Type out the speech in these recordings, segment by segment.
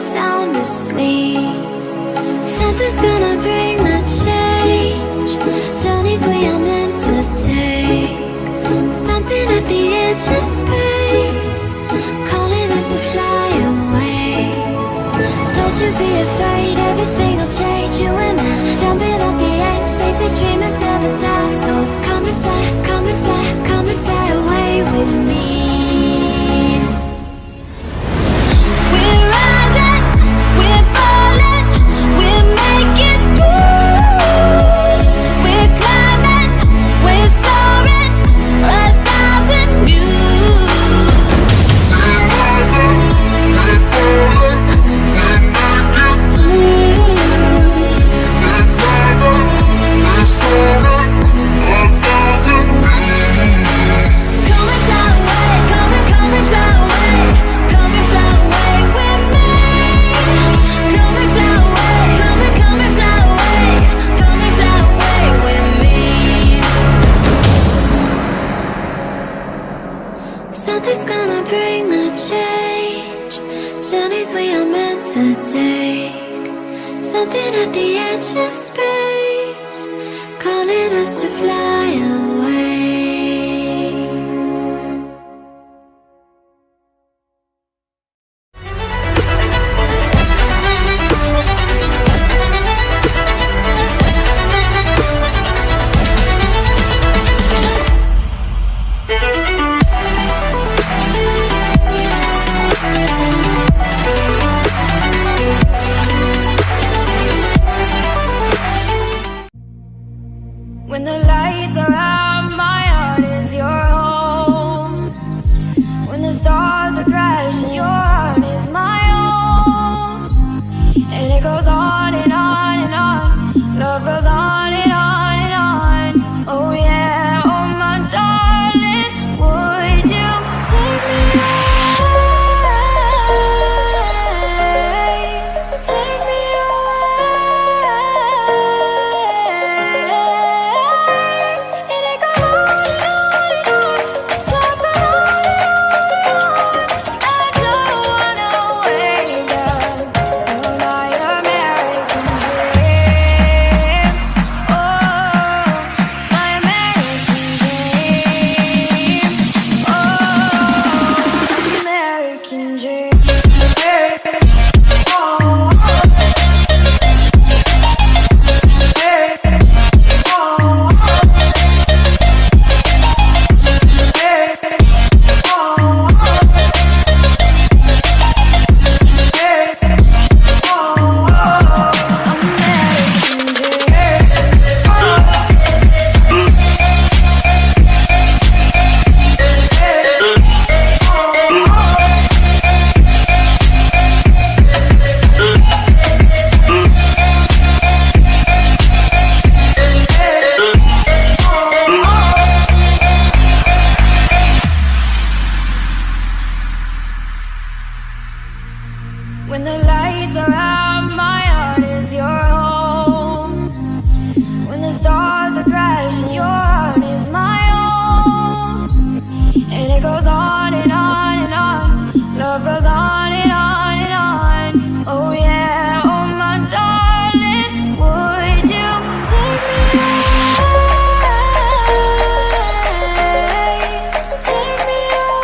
sound asleep. Something's gonna bring the change. Journeys we are meant to take. Something at the edge of space, calling us to fly away. Don't you be afraid, everything will change. You and I, jumping off the edge. They say dreamers never die, so come and fly, come and fly, come and fly away with me. We're rising, we're falling, we're making moves. We're climbing, we're soaring, 1,000 views. We're rising, we're falling, we're making moves. We're climbing, we're soaring, 1,000 views. Come and fly away, come and fly away, come and fly away with me. Come and fly away, come and fly away, come and fly away with me. Something's gonna bring the change. Journeys we are meant to take. Something at the edge of space, calling us to fly away. When the lights are out, my heart is your home. When the stars are crashing, your heart is my own. And it goes on and on and on. Love goes on and on and on. Oh yeah, oh my darling, would you take me away? Take me When the lights are out, my heart is your home. When the stars are crashing, your heart is my own. And it goes on and on and on. Love goes on and on and on. Oh yeah, oh my darling, would you take me away? Take me away.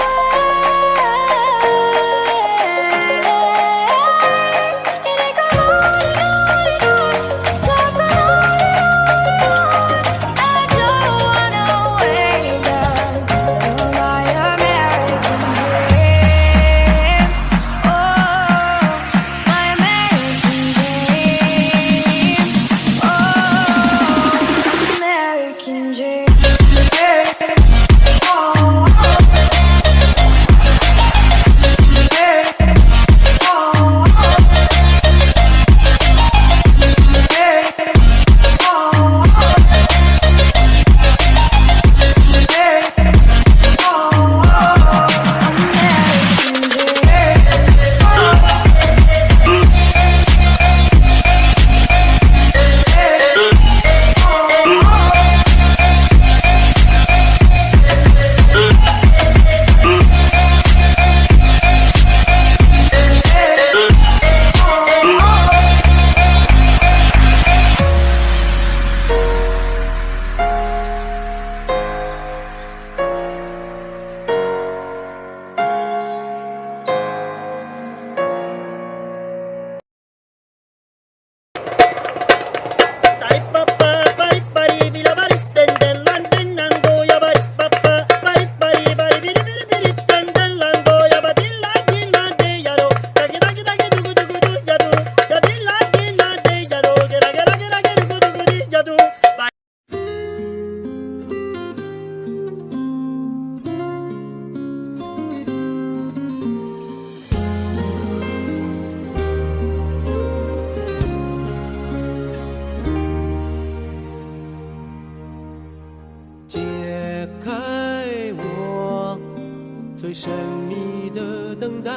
神秘的等待，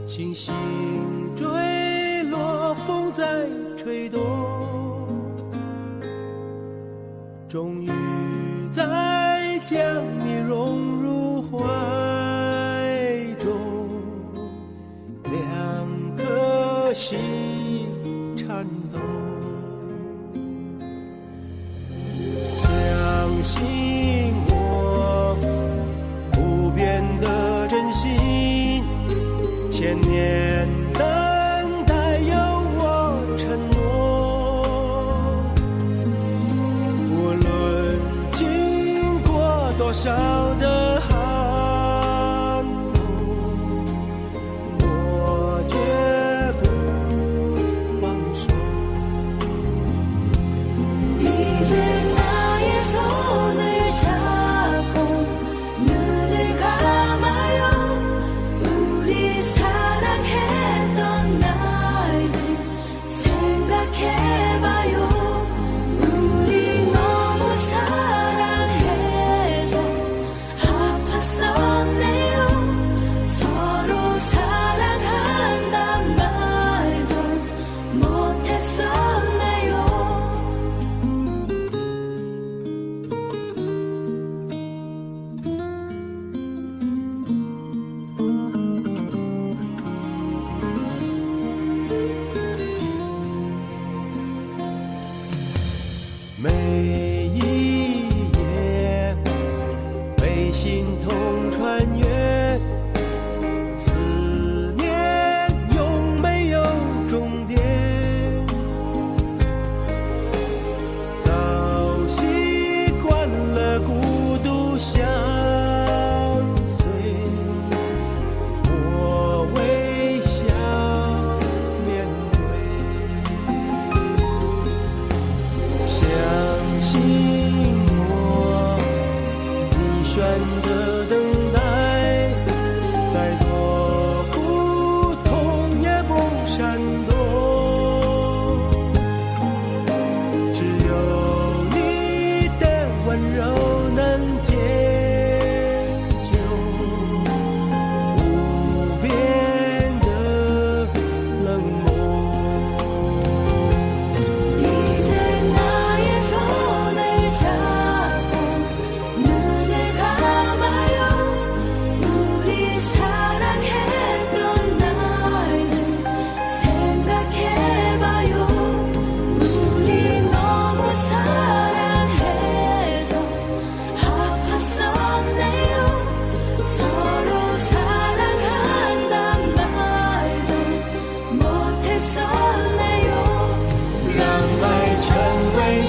星星坠落，风在吹动，终于再将你融入怀中，两颗心颤抖，相信我不变的真心，千年等待有我承诺，无论经过多少的寒冬，我绝不放手。 이제 나의 손을 잡고 눈을 감아요. 우리 사랑했던 날들 생각해봐요. 우리 너무 사랑해서 아팠었네요. 서로 사랑한단 말도 못했었네요.每一夜被心痛穿越，思念永没有终点，早习惯了孤独相随，我微笑面对。 相信我，你选择等待，再多苦痛也不闪躲。只有你的温柔能解救无边的冷漠。 이제 나의 손을 잡고 눈을 감아요. 우리 사랑했던 날들 생각해봐요. 우리 너무 사랑해서 아팠었네요. 서로 사랑한단 말도 못했었네요. 让爱成为你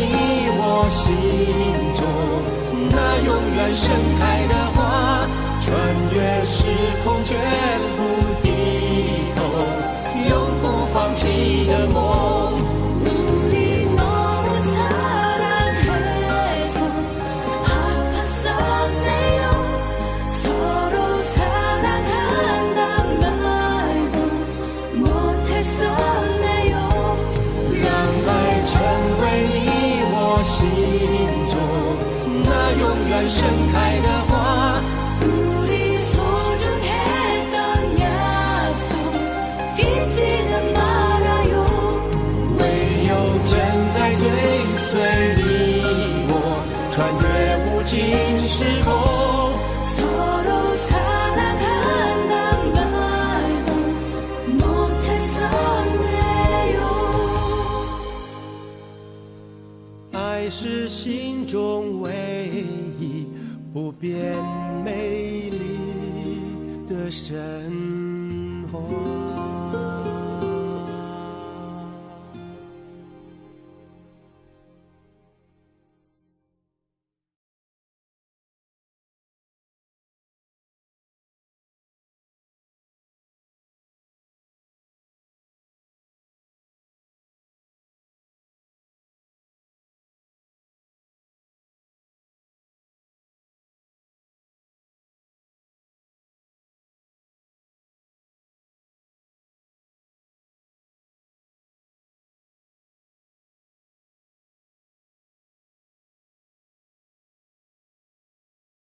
我心中那永远盛开的花，穿越时空绝不低头，永不放弃的梦。 우리 너무 사랑해서 아팠었네요. 서로 사랑한단 말도 못했었네요. 让爱成为你我心中那永远盛开的花， 우리 소중했던 약속 잊지는 말아요. 唯有真爱追随你我，穿越无尽时空。 서로 사랑한단 말도 못했었네요. 爱是心中唯一不变美丽的神